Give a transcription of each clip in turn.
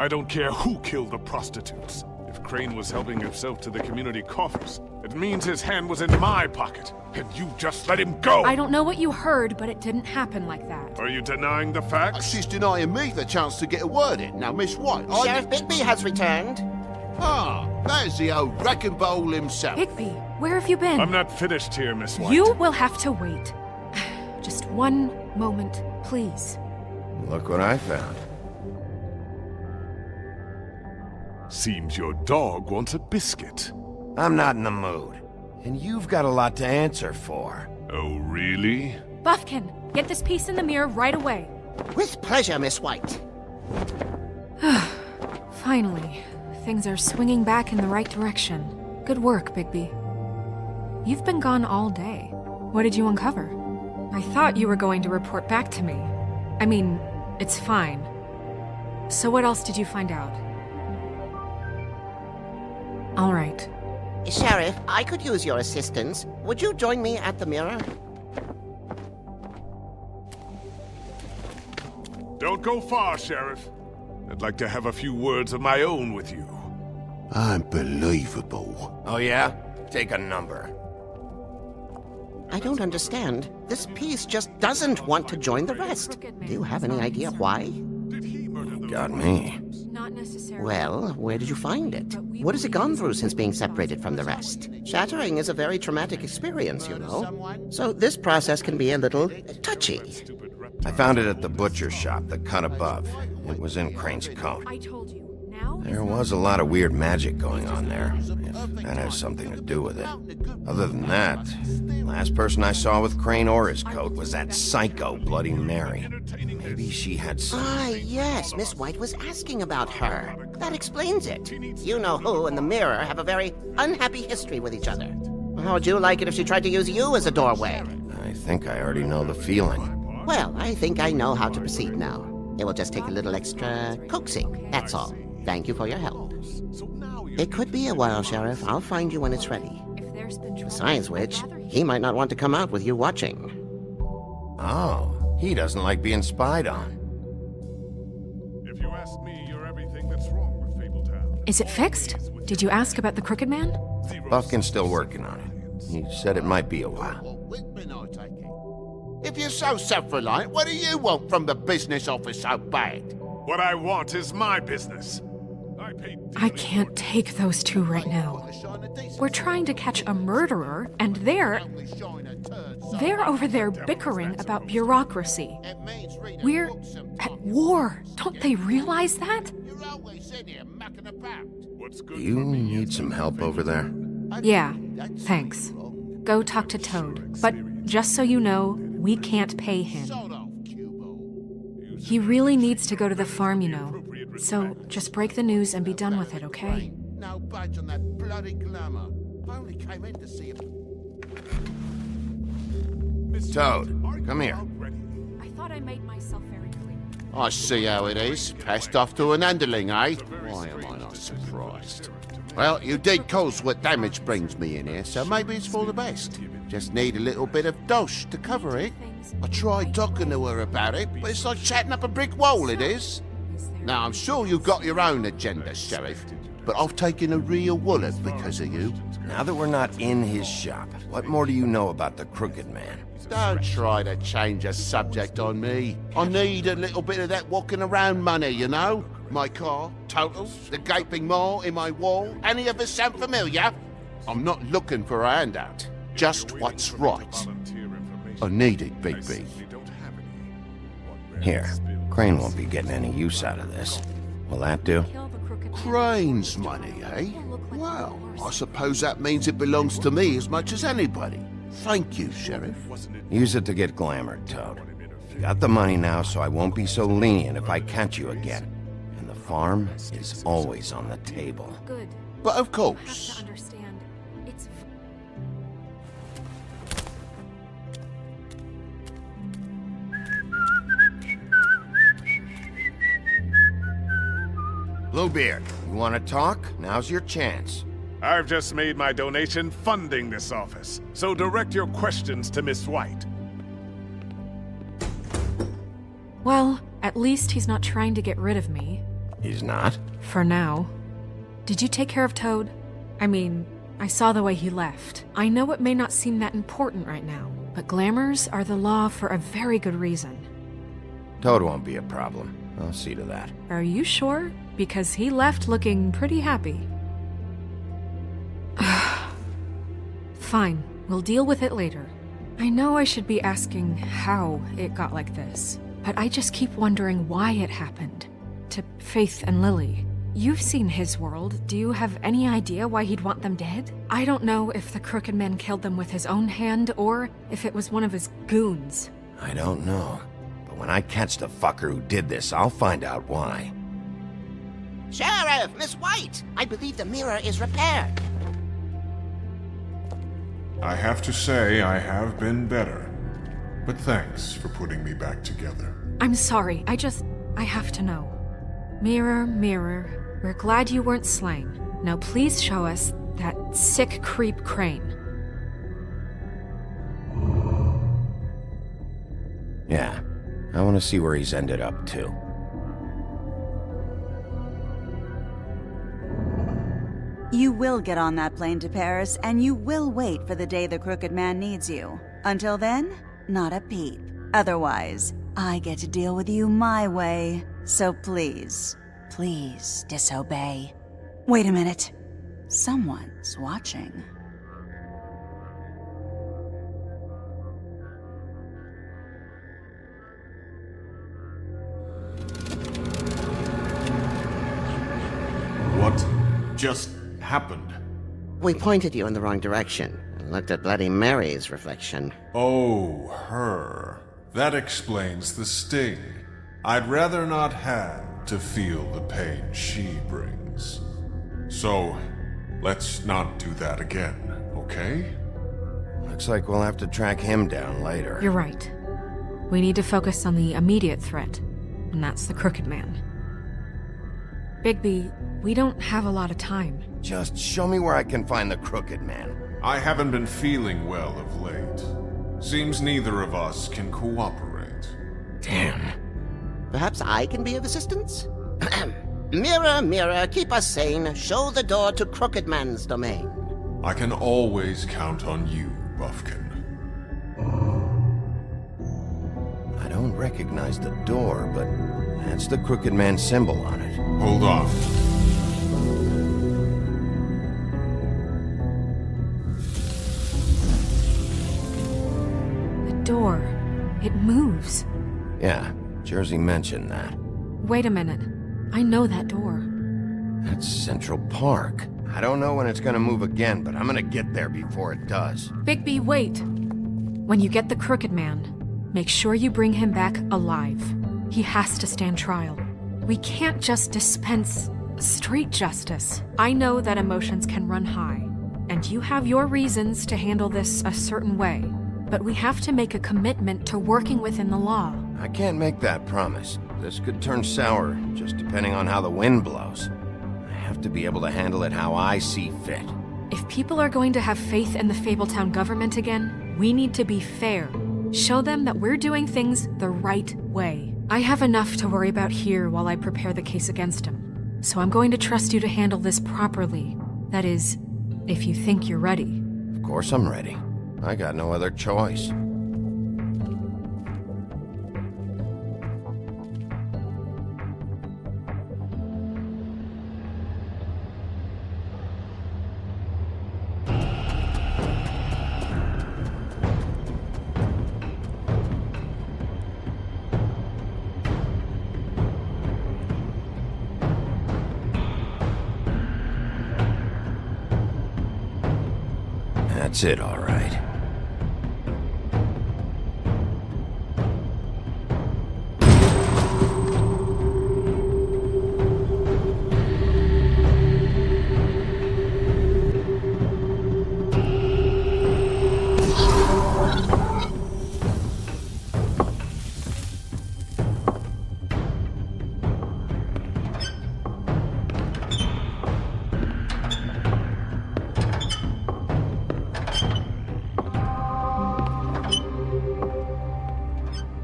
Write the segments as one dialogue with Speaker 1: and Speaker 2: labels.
Speaker 1: I don't care who killed the prostitutes. If Crane was helping himself to the community coffers, it means his hand was in my pocket, and you just let him go!
Speaker 2: I don't know what you heard, but it didn't happen like that.
Speaker 1: Are you denying the facts?
Speaker 3: She's denying me the chance to get a word in. Now, Miss White,
Speaker 4: Sheriff Bigby has returned.
Speaker 3: Ah, there's the old wrecking bowl himself.
Speaker 2: Bigby, where have you been?
Speaker 1: I'm not finished here, Miss White.
Speaker 2: You will have to wait. Just one moment, please.
Speaker 5: Look what I found.
Speaker 1: Seems your dog wants a biscuit.
Speaker 5: I'm not in the mood. And you've got a lot to answer for.
Speaker 1: Oh, really?
Speaker 2: Buffkin, get this piece in the mirror right away.
Speaker 4: With pleasure, Miss White.
Speaker 2: Finally, things are swinging back in the right direction. Good work, Bigby. You've been gone all day. What did you uncover? I thought you were going to report back to me. I mean, it's fine. So what else did you find out? All right.
Speaker 4: Sheriff, I could use your assistance. Would you join me at the mirror?
Speaker 1: Don't go far, Sheriff. I'd like to have a few words of my own with you.
Speaker 3: Unbelievable.
Speaker 5: Oh yeah? Take a number.
Speaker 4: I don't understand. This piece just doesn't want to join the rest. Do you have any idea why?
Speaker 1: Did he murder those
Speaker 5: Got me.
Speaker 2: Not necessarily.
Speaker 4: Well, where did you find it? What has it gone through since being separated from the rest? Shattering is a very traumatic experience, you know. So this process can be a little touchy.
Speaker 5: I found it at the butcher shop, the cut above. It was in Crane's coat.
Speaker 2: I told you. Now
Speaker 5: There was a lot of weird magic going on there, if that has something to do with it. Other than that, last person I saw with Crane or his coat was that psycho Bloody Mary. Maybe she had some...
Speaker 4: Ah, yes, Miss White was asking about her. That explains it. You know who and the mirror have a very unhappy history with each other. How would you like it if she tried to use you as a doorway?
Speaker 5: I think I already know the feeling.
Speaker 4: Well, I think I know how to proceed now. It will just take a little extra coaxing, that's all. Thank you for your help. It could be a while, Sheriff. I'll find you when it's ready.
Speaker 2: if there's been trouble,
Speaker 4: Besides which,
Speaker 2: I'd rather
Speaker 4: he might not want to come out with you watching.
Speaker 5: Oh, he doesn't like being spied on.
Speaker 1: If you ask me, you're everything that's wrong with Fabletown.
Speaker 2: Is it fixed? Did you ask about the Crooked Man?
Speaker 5: Buffkin's still working on it. He said it might be a while.
Speaker 3: If you're so self-reliant, what do you want from the business office so bad?
Speaker 1: What I want is my business.
Speaker 2: I can't take those two right now. We're trying to catch a murderer, and they're over there bickering about bureaucracy. We're at war. Don't they realize that?
Speaker 5: Do you need some help over there?
Speaker 2: Yeah, thanks. Go talk to Toad. But just so you know, we can't pay him. He really needs to go to the farm, you know. So just break the news and be done with it, okay?
Speaker 3: No budge on that bloody glamour. I only came in to see if...
Speaker 5: Toad, come here.
Speaker 2: I thought I made myself very clear.
Speaker 3: I see how it is. Passed off to an underling, eh? Why am I not surprised? Well, you did cause what damage brings me in here, so maybe it's for the best. Just need a little bit of dosh to cover it. I tried talking to her about it, but it's like chatting up a brick wall, it is. Now, I'm sure you've got your own agenda, Sheriff, but I've taken a real wallet because of you.
Speaker 5: Now that we're not in his shop, what more do you know about the Crooked Man?
Speaker 3: Don't try to change a subject on me. I need a little bit of that walking around money, you know? My car, total, the gaping maw in my wall. Any of us sound familiar? I'm not looking for a handout. Just what's right. I need it, Bigby.
Speaker 5: Here, Crane won't be getting any use out of this. Will that do?
Speaker 2: Kill the Crooked Man.
Speaker 3: Crane's money, eh? Well, I suppose that means it belongs to me as much as anybody. Thank you, Sheriff.
Speaker 5: Use it to get glamored, Toad. You got the money now, so I won't be so lenient if I catch you again. And the farm is always on the table.
Speaker 2: Good.
Speaker 3: But of
Speaker 2: You have
Speaker 3: course.
Speaker 2: to understand. It's...
Speaker 5: Bluebeard, you want to talk? Now's your chance.
Speaker 1: I've just made my donation funding this office, so direct your questions to Miss White.
Speaker 2: Well, at least he's not trying to get rid of me.
Speaker 5: He's not?
Speaker 2: For now. Did you take care of Toad? I mean, I saw the way he left. I know it may not seem that important right now, but glamours are the law for a very good reason.
Speaker 5: Toad won't be a problem. I'll see to that.
Speaker 2: Are you sure? Because he left looking pretty happy. Fine, we'll deal with it later. I know I should be asking how it got like this, but I just keep wondering why it happened. To Faith and Lily. You've seen his world. Do you have any idea why he'd want them dead? I don't know if the Crooked Man killed them with his own hand or if it was one of his goons.
Speaker 5: I don't know. But when I catch the fucker who did this, I'll find out why.
Speaker 4: Sheriff, Miss White! I believe the mirror is repaired.
Speaker 1: I have to say I have been better. But thanks for putting me back together.
Speaker 2: I'm sorry, I have to know. Mirror, mirror, we're glad you weren't slain. Now please show us that sick creep Crane.
Speaker 5: Yeah, I want to see where he's ended up, too.
Speaker 6: You will get on that plane to Paris, and you will wait for the day the Crooked Man needs you. Until then, not a peep. Otherwise, I get to deal with you my way. So please, please disobey. Wait a minute. Someone's watching.
Speaker 1: What just happened?
Speaker 4: We pointed you in the wrong direction and looked at Bloody Mary's reflection.
Speaker 7: Oh, her. That explains the sting. I'd rather not have to feel the pain she brings. So, let's not do that again, okay?
Speaker 5: Looks like we'll have to track him down later.
Speaker 2: You're right. We need to focus on the immediate threat, and that's the Crooked Man. Bigby, we don't have a lot of time.
Speaker 5: Just show me where I can find the Crooked Man.
Speaker 7: I haven't been feeling well of late. Seems neither of us can cooperate.
Speaker 5: Damn.
Speaker 4: Perhaps I can be of assistance? Mirror, mirror, keep us sane. Show the door to Crooked Man's domain.
Speaker 7: I can always count on you, Buffkin.
Speaker 5: I don't recognize the door, but that's the Crooked Man symbol on it.
Speaker 7: Hold on.
Speaker 2: The door. It moves.
Speaker 5: Yeah, Jersey mentioned that.
Speaker 2: Wait a minute. I know that door.
Speaker 5: That's Central Park. I don't know when it's gonna move again, but I'm gonna get there before it does.
Speaker 2: Bigby, wait! When you get the Crooked Man, make sure you bring him back alive. He has to stand trial. We can't just dispense street justice. I know that emotions can run high, and you have your reasons to handle this a certain way, but we have to make a commitment to working within the law.
Speaker 5: I can't make that promise. This could turn sour, just depending on how the wind blows. I have to be able to handle it how I see fit.
Speaker 2: If people are going to have faith in the Fabletown government again, we need to be fair. Show them that we're doing things the right way. I have enough to worry about here while I prepare the case against him. So I'm going to trust you to handle this properly. That is, if you think you're ready.
Speaker 5: Of course I'm ready. I got no other choice. That's it, all right.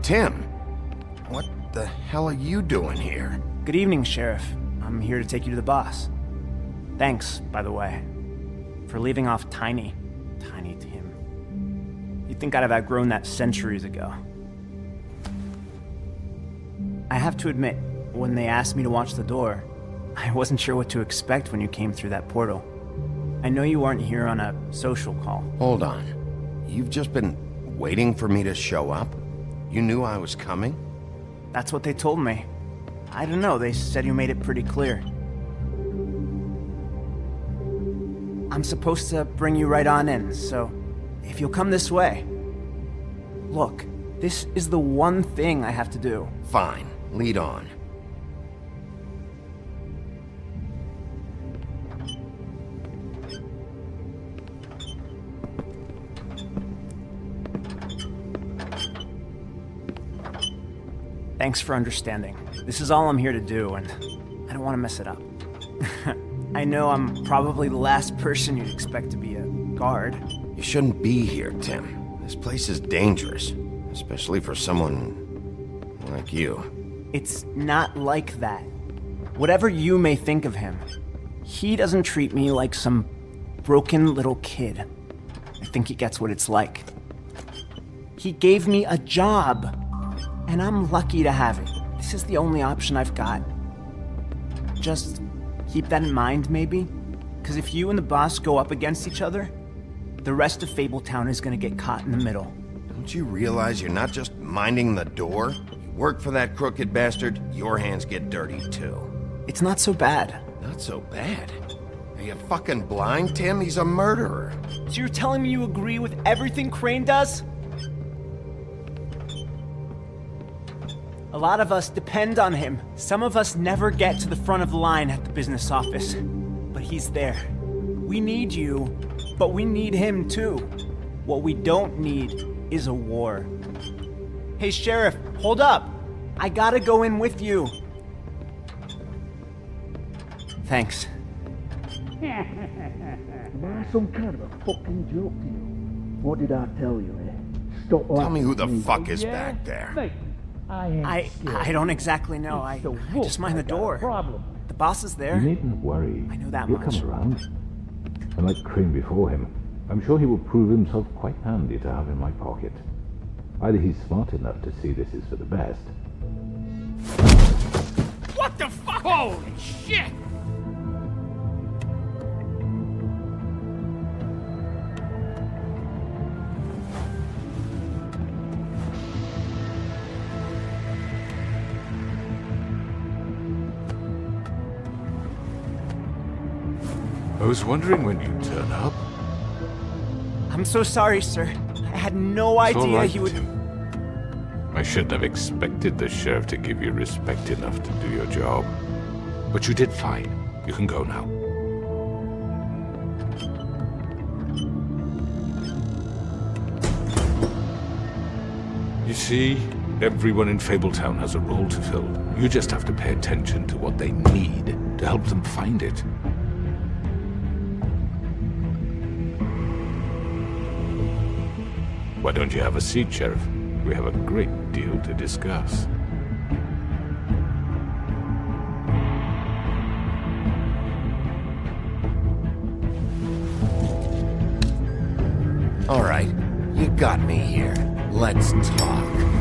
Speaker 5: Tim, what the hell are you doing here?
Speaker 8: Good evening, Sheriff. I'm here to take you to the boss. Thanks, by the way, for leaving off Tiny. Tiny Tim. You'd think I'd have outgrown that centuries ago. I have to admit, when they asked me to watch the door, I wasn't sure what to expect when you came through that portal. I know you weren't here on a social call.
Speaker 5: Hold on. You've just been waiting for me to show up? You knew I was coming?
Speaker 8: That's what they told me. I don't know, they said you made it pretty clear. I'm supposed to bring you right on in, so if you'll come this way. Look, this is the one thing I have to do.
Speaker 5: Fine. Lead on.
Speaker 8: Thanks for understanding. This is all I'm here to do, and I don't want to mess it up. I know I'm probably the last person you'd expect to be a guard.
Speaker 5: You shouldn't be here, Tim. This place is dangerous, especially for someone like you.
Speaker 8: It's not like that. Whatever you may think of him, he doesn't treat me like some broken little kid. I think he gets what it's like. He gave me a job, and I'm lucky to have it. This is the only option I've got. Just keep that in mind, maybe? Because if you and the boss go up against each other, the rest of Fabletown is gonna get caught in the middle.
Speaker 5: Don't you realize you're not just minding the door? You work for that crooked bastard, your hands get dirty too.
Speaker 8: It's not so bad.
Speaker 5: Not so bad. Are you fucking blind, Tim? He's a murderer.
Speaker 8: So you're telling me you agree with everything Crane does? A lot of us depend on him. Some of us never get to the front of the line at the business office. But he's there. We need you, but we need him too. What we don't need is a war. Hey, Sheriff, hold up. I gotta go in with you. Thanks.
Speaker 9: Am I some kind of a fucking joke to you? What did I tell you, eh? Stop
Speaker 5: Tell me who the
Speaker 9: laughing.
Speaker 5: fuck is
Speaker 9: Yeah?
Speaker 5: back there.
Speaker 9: Mate, I ain't
Speaker 8: I
Speaker 9: scared.
Speaker 8: don't exactly know. I just mind the door.
Speaker 9: Problem.
Speaker 8: The boss is there.
Speaker 10: You needn't worry.
Speaker 8: I know that
Speaker 10: He'll
Speaker 8: much.
Speaker 10: come around. And like Crane before him, I'm sure he will prove himself quite handy to have in my pocket. Either he's smart enough to see this is for the best.
Speaker 11: What the fuck? Holy shit!
Speaker 1: I was wondering when you'd turn up.
Speaker 8: I'm so sorry, sir. I had no
Speaker 1: It's all
Speaker 8: idea
Speaker 1: right,
Speaker 8: he would.
Speaker 1: Tim. I shouldn't have expected the sheriff to give you respect enough to do your job. But you did fine. You can go now. You see, everyone in Fabletown has a role to fill. You just have to pay attention to what they need to help them find it. Why don't you have a seat, Sheriff? We have a great deal to discuss.
Speaker 5: All right, you got me here. Let's talk.